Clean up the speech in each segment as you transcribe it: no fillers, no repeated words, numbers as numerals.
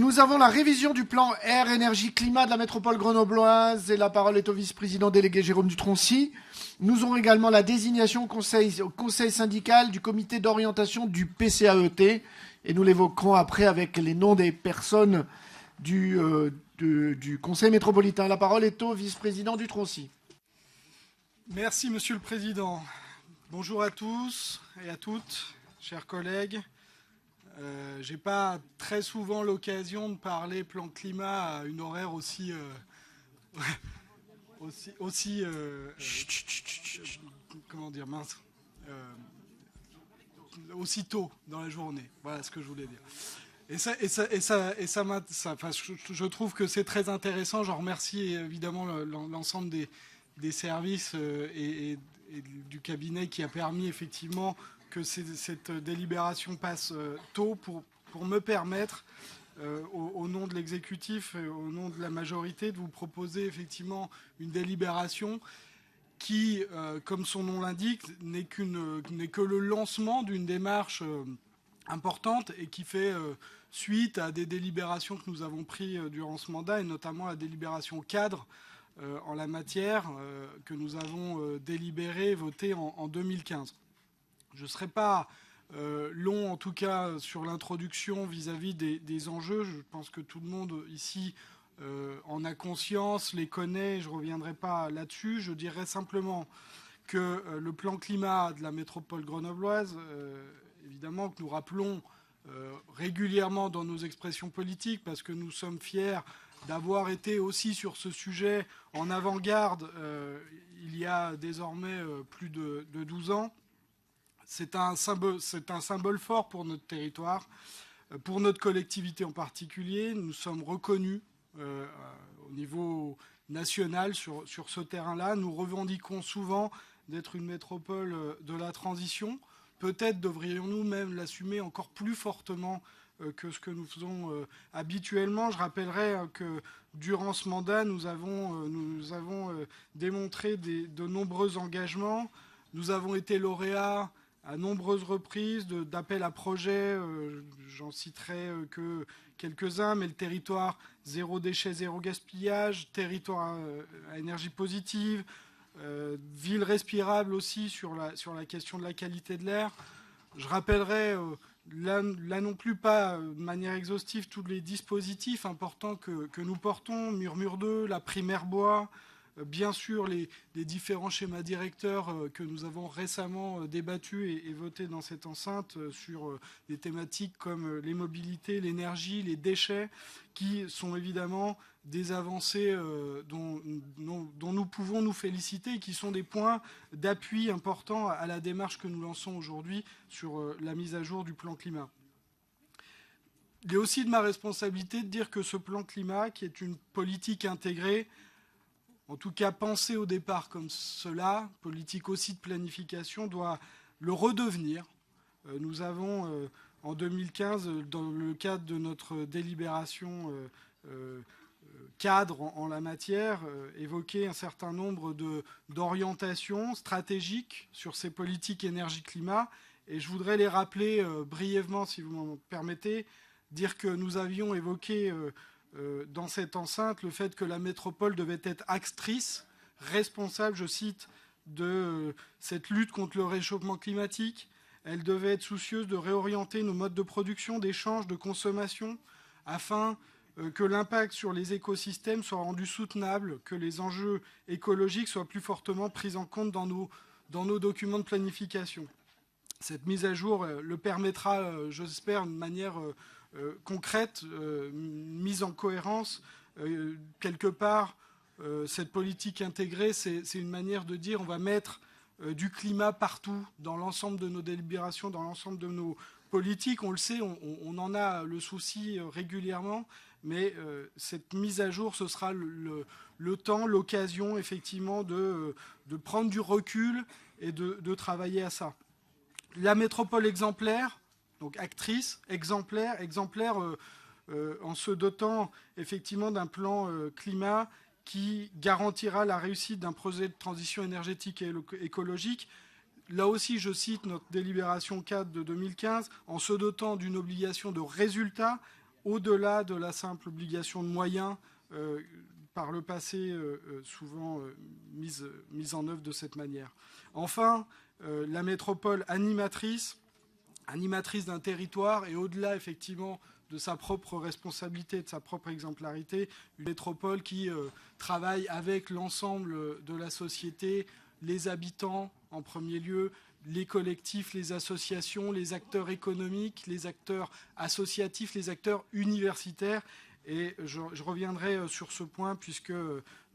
Nous avons la révision du plan air, énergie, climat de la métropole grenobloise et la parole est au vice-président délégué Jérôme Dutroncy. Nous aurons également la désignation au conseil syndical du comité d'orientation du PCAET et nous l'évoquerons après avec les noms des personnes du conseil métropolitain. La parole est au vice-président Dutroncy. Merci Monsieur le Président. Bonjour à tous et à toutes, chers collègues. J'ai pas très souvent l'occasion de parler plan climat à une horaire aussi comment dire, mince, aussi tôt dans la journée. Voilà ce que je voulais dire. Je trouve que c'est très intéressant. J'en remercie évidemment l'ensemble des services et du cabinet qui a permis effectivement que cette délibération passe tôt pour me permettre, au nom de l'exécutif et au nom de la majorité, de vous proposer effectivement une délibération qui, comme son nom l'indique, n'est que le lancement d'une démarche importante et qui fait suite à des délibérations que nous avons prises durant ce mandat, et notamment la délibération cadre en la matière que nous avons délibérée et votée en 2015. Je ne serai pas long, en tout cas, sur l'introduction vis-à-vis des enjeux. Je pense que tout le monde ici en a conscience, les connaît. Je ne reviendrai pas là-dessus. Je dirais simplement que le plan climat de la métropole grenobloise, évidemment, que nous rappelons régulièrement dans nos expressions politiques, parce que nous sommes fiers d'avoir été aussi sur ce sujet en avant-garde il y a désormais plus de 12 ans. C'est un symbole fort pour notre territoire, pour notre collectivité en particulier. Nous sommes reconnus au niveau national sur ce terrain-là. Nous revendiquons souvent d'être une métropole de la transition. Peut-être devrions-nous même l'assumer encore plus fortement que ce que nous faisons habituellement. Je rappellerai que durant ce mandat, nous avons démontré de nombreux engagements. Nous avons été lauréats à nombreuses reprises d'appels à projets, j'en citerai que quelques-uns, mais le territoire zéro déchet, zéro gaspillage, territoire à énergie positive, ville respirable aussi sur la question de la qualité de l'air. Je rappellerai là non plus pas de manière exhaustive tous les dispositifs importants que nous portons, Murmure 2, la primaire bois, bien sûr les différents schémas directeurs que nous avons récemment débattus et votés dans cette enceinte sur des thématiques comme les mobilités, l'énergie, les déchets, qui sont évidemment des avancées dont nous pouvons nous féliciter et qui sont des points d'appui importants à la démarche que nous lançons aujourd'hui sur la mise à jour du plan climat. Il est aussi de ma responsabilité de dire que ce plan climat, qui est une politique intégrée, en tout cas pensée au départ comme cela, politique aussi de planification, doit le redevenir. Nous avons, en 2015, dans le cadre de notre délibération cadre en la matière, évoqué un certain nombre d'orientations stratégiques sur ces politiques énergie-climat. Et je voudrais les rappeler brièvement, si vous m'en permettez, dire que nous avions évoqué dans cette enceinte le fait que la métropole devait être actrice, responsable, je cite, de cette lutte contre le réchauffement climatique. Elle devait être soucieuse de réorienter nos modes de production, d'échange, de consommation, afin que l'impact sur les écosystèmes soit rendu soutenable, que les enjeux écologiques soient plus fortement pris en compte dans nos documents de planification. Cette mise à jour le permettra, j'espère, de manière concrète, mise en cohérence. Quelque part, cette politique intégrée, c'est une manière de dire on va mettre du climat partout, dans l'ensemble de nos délibérations, dans l'ensemble de nos politiques. On le sait, on en a le souci régulièrement, mais cette mise à jour, ce sera le temps, l'occasion, effectivement, de prendre du recul et de travailler à ça. La métropole exemplaire, donc actrice, exemplaire en se dotant effectivement d'un plan climat qui garantira la réussite d'un projet de transition énergétique et écologique. Là aussi, je cite notre délibération cadre de 2015, en se dotant d'une obligation de résultat au-delà de la simple obligation de moyens par le passé souvent mise en œuvre de cette manière. Enfin, la métropole animatrice d'un territoire et au-delà effectivement de sa propre responsabilité, de sa propre exemplarité, une métropole qui travaille avec l'ensemble de la société, les habitants en premier lieu, les collectifs, les associations, les acteurs économiques, les acteurs associatifs, les acteurs universitaires. Et je reviendrai sur ce point puisque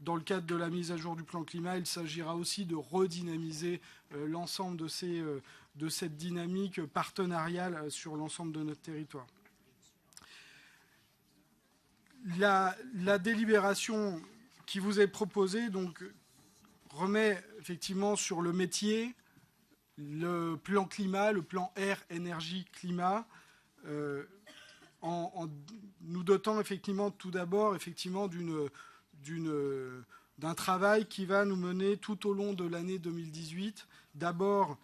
dans le cadre de la mise à jour du plan climat, il s'agira aussi de redynamiser l'ensemble de cette dynamique partenariale sur l'ensemble de notre territoire. La délibération qui vous est proposée donc, remet effectivement sur le métier le plan climat, le plan air, énergie, climat, en nous dotant effectivement tout d'abord effectivement d'un travail qui va nous mener tout au long de l'année 2018. D'abord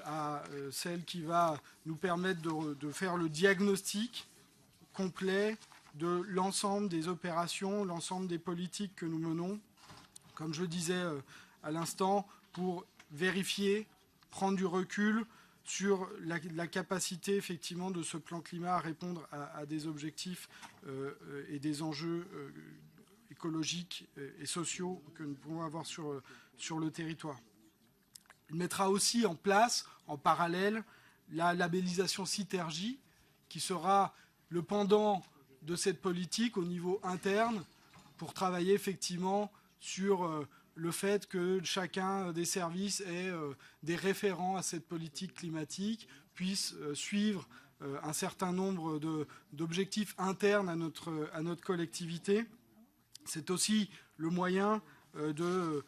à celle qui va nous permettre de faire le diagnostic complet de l'ensemble des opérations, l'ensemble des politiques que nous menons, comme je disais à l'instant, pour vérifier, prendre du recul sur la capacité effectivement de ce plan climat à répondre à des objectifs et des enjeux écologiques et sociaux que nous pouvons avoir sur le territoire. Il mettra aussi en place, en parallèle, la labellisation Citergie, qui sera le pendant de cette politique au niveau interne pour travailler effectivement sur le fait que chacun des services ait des référents à cette politique climatique, puisse suivre un certain nombre d'objectifs internes à notre collectivité. C'est aussi le moyen de,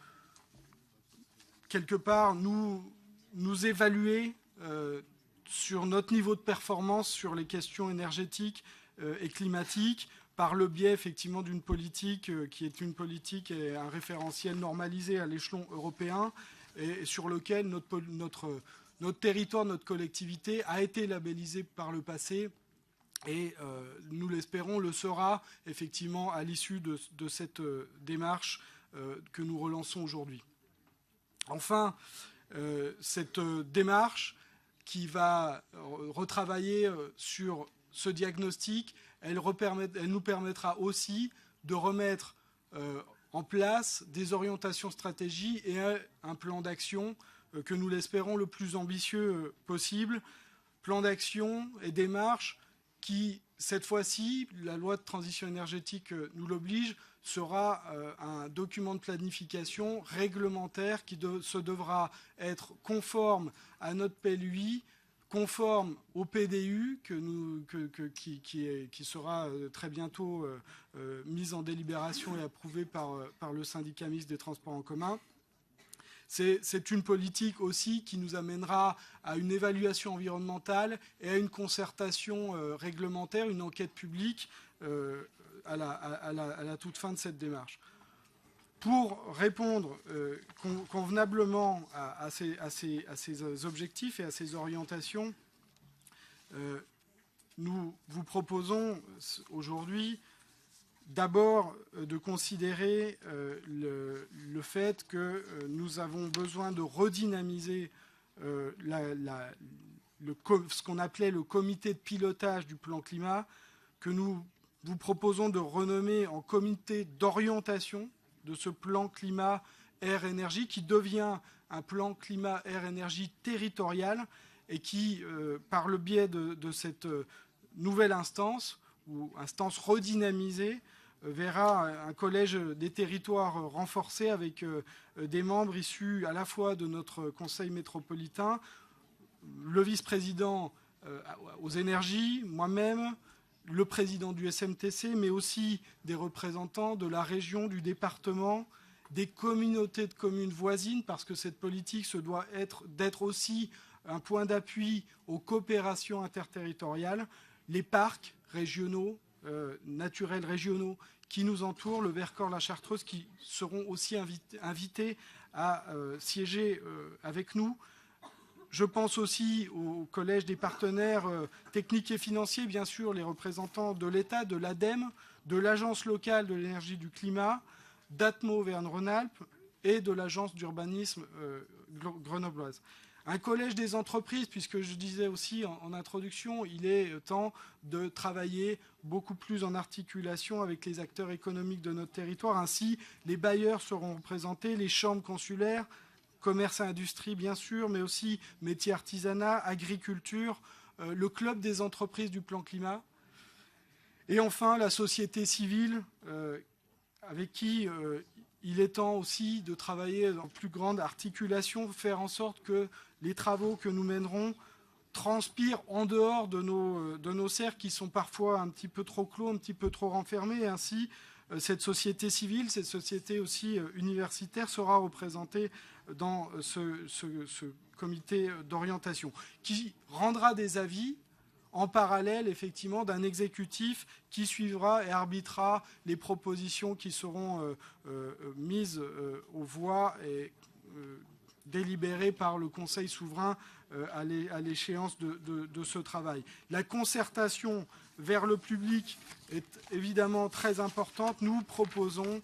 quelque part, nous évaluer sur notre niveau de performance sur les questions énergétiques et climatiques, par le biais effectivement d'une politique qui est une politique et un référentiel normalisé à l'échelon européen et sur lequel notre territoire, notre collectivité a été labellisé par le passé et nous l'espérons le sera effectivement à l'issue de cette démarche que nous relançons aujourd'hui. Enfin, cette démarche qui va retravailler sur ce diagnostic, elle nous permettra aussi de remettre en place des orientations stratégiques et un plan d'action que nous l'espérons le plus ambitieux possible. Plan d'action et démarche qui, cette fois-ci, la loi de transition énergétique nous l'oblige, sera un document de planification réglementaire qui se devra être conforme à notre PLUI, conforme au PDU qui sera très bientôt mise en délibération et approuvée par le syndicat mixte des transports en commun. C'est une politique aussi qui nous amènera à une évaluation environnementale et à une concertation réglementaire, une enquête publique à la toute fin de cette démarche. Pour répondre convenablement à ces objectifs et à ces orientations, nous vous proposons aujourd'hui d'abord de considérer le fait que nous avons besoin de redynamiser ce qu'on appelait le comité de pilotage du plan climat, que nous vous proposons de renommer en comité d'orientation de ce plan climat air-énergie qui devient un plan climat air-énergie territorial et qui, par le biais de cette nouvelle instance, ou instance redynamisée, verra un collège des territoires renforcé avec des membres issus à la fois de notre conseil métropolitain, le vice-président aux énergies, moi-même, le président du SMTC, mais aussi des représentants de la région, du département, des communautés de communes voisines, parce que cette politique se doit d'être aussi un point d'appui aux coopérations interterritoriales, les parcs régionaux, naturels régionaux qui nous entourent, le Vercors, la Chartreuse, qui seront aussi invités à siéger avec nous, Je pense aussi au collège des partenaires techniques et financiers, bien sûr, les représentants de l'État, de l'ADEME, de l'Agence locale de l'énergie du climat, d'Atmo Auvergne-Rhône-Alpes et de l'Agence d'urbanisme grenobloise. Un collège des entreprises, puisque je disais aussi en introduction, il est temps de travailler beaucoup plus en articulation avec les acteurs économiques de notre territoire. Ainsi, les bailleurs seront représentés, les chambres consulaires, commerce et industrie bien sûr, mais aussi métiers artisanat, agriculture, le club des entreprises du plan climat. Et enfin, la société civile, avec qui il est temps aussi de travailler en plus grande articulation, faire en sorte que les travaux que nous mènerons transpirent en dehors de nos cercles qui sont parfois un petit peu trop clos, un petit peu trop renfermés. Et ainsi, cette société civile, cette société aussi universitaire sera représentée dans ce comité d'orientation qui rendra des avis en parallèle, effectivement, d'un exécutif qui suivra et arbitrera les propositions qui seront mises aux voix et délibérées par le Conseil souverain à l'échéance de ce travail. La concertation vers le public est évidemment très importante. Nous proposons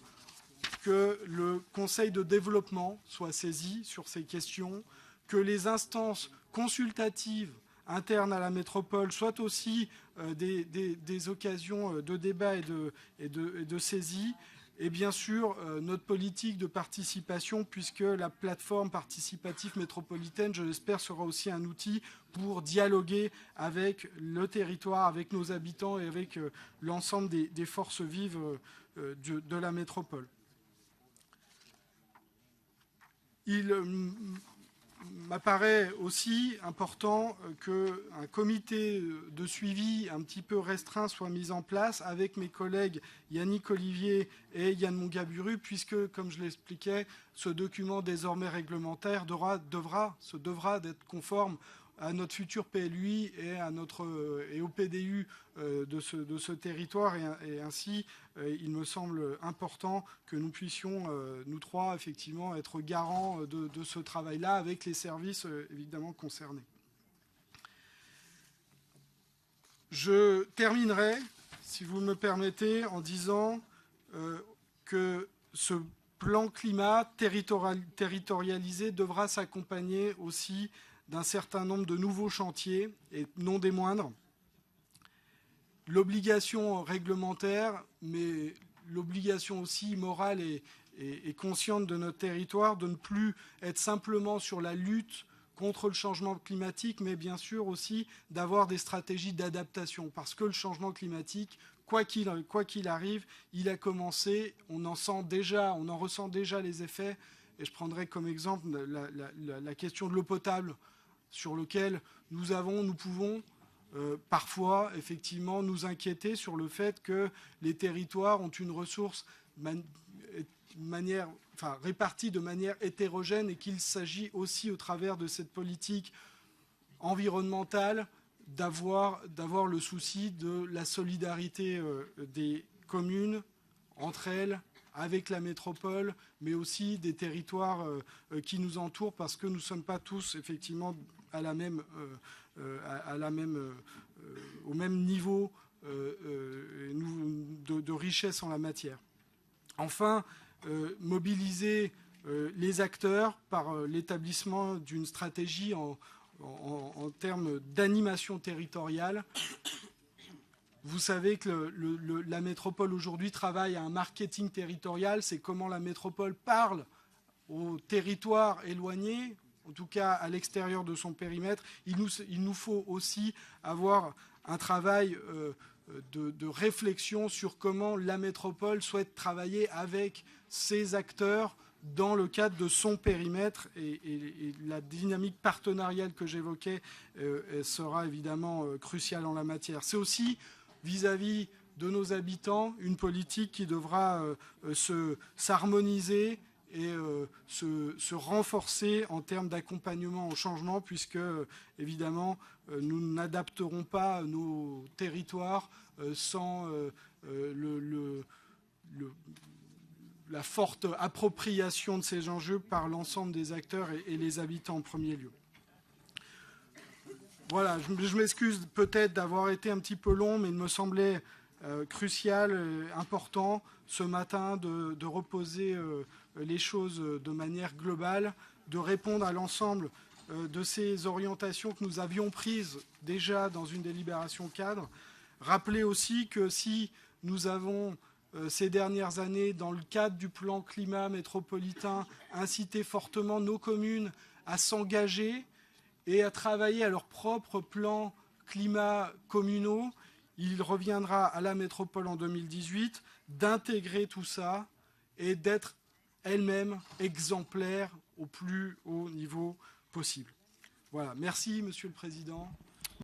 que le Conseil de développement soit saisi sur ces questions, que les instances consultatives internes à la métropole soient aussi des occasions de débat et de saisie. Et bien sûr, notre politique de participation, puisque la plateforme participative métropolitaine, je l'espère, sera aussi un outil pour dialoguer avec le territoire, avec nos habitants et avec l'ensemble des forces vives de la métropole. Il m'apparaît aussi important qu'un comité de suivi un petit peu restreint soit mis en place avec mes collègues Yannick Olivier et Yann Mungaburu, puisque, comme je l'expliquais, ce document désormais réglementaire devra d'être conforme à notre futur PLUI et au PDU de ce territoire. Et ainsi, il me semble important que nous puissions, nous trois, effectivement, être garants de ce travail-là avec les services, évidemment, concernés. Je terminerai, si vous me permettez, en disant que ce plan climat territorialisé devra s'accompagner aussi d'un certain nombre de nouveaux chantiers, et non des moindres. L'obligation réglementaire, mais l'obligation aussi morale et consciente de notre territoire de ne plus être simplement sur la lutte contre le changement climatique, mais bien sûr aussi d'avoir des stratégies d'adaptation. Parce que le changement climatique, quoi qu'il arrive, il a commencé, on en ressent déjà les effets. Et je prendrai comme exemple la question de l'eau potable, sur lequel nous pouvons parfois effectivement nous inquiéter sur le fait que les territoires ont une ressource répartie de manière hétérogène et qu'il s'agit aussi au travers de cette politique environnementale d'avoir le souci de la solidarité des communes entre elles, avec la métropole, mais aussi des territoires qui nous entourent, parce que nous ne sommes pas tous effectivement au même niveau de richesse en la matière. Enfin, mobiliser les acteurs par l'établissement d'une stratégie en termes d'animation territoriale. Vous savez que la métropole aujourd'hui travaille à un marketing territorial. C'est comment la métropole parle aux territoires éloignés, en tout cas à l'extérieur de son périmètre. Il nous faut aussi avoir un travail de réflexion sur comment la métropole souhaite travailler avec ses acteurs dans le cadre de son périmètre. Et la dynamique partenariale que j'évoquais sera évidemment cruciale en la matière. C'est aussi vis-à-vis de nos habitants, une politique qui devra s'harmoniser et se renforcer en termes d'accompagnement au changement, puisque, évidemment, nous n'adapterons pas nos territoires sans la forte appropriation de ces enjeux par l'ensemble des acteurs et les habitants en premier lieu. Voilà, je m'excuse peut-être d'avoir été un petit peu long, mais il me semblait crucial, important ce matin de reposer les choses de manière globale, de répondre à l'ensemble de ces orientations que nous avions prises déjà dans une délibération cadre. Rappeler aussi que si nous avons ces dernières années, dans le cadre du plan climat métropolitain, incité fortement nos communes à s'engager et à travailler à leurs propres plans climat communaux, il reviendra à la métropole en 2018 d'intégrer tout ça et d'être elle-même exemplaire au plus haut niveau possible. Voilà, merci Monsieur le Président.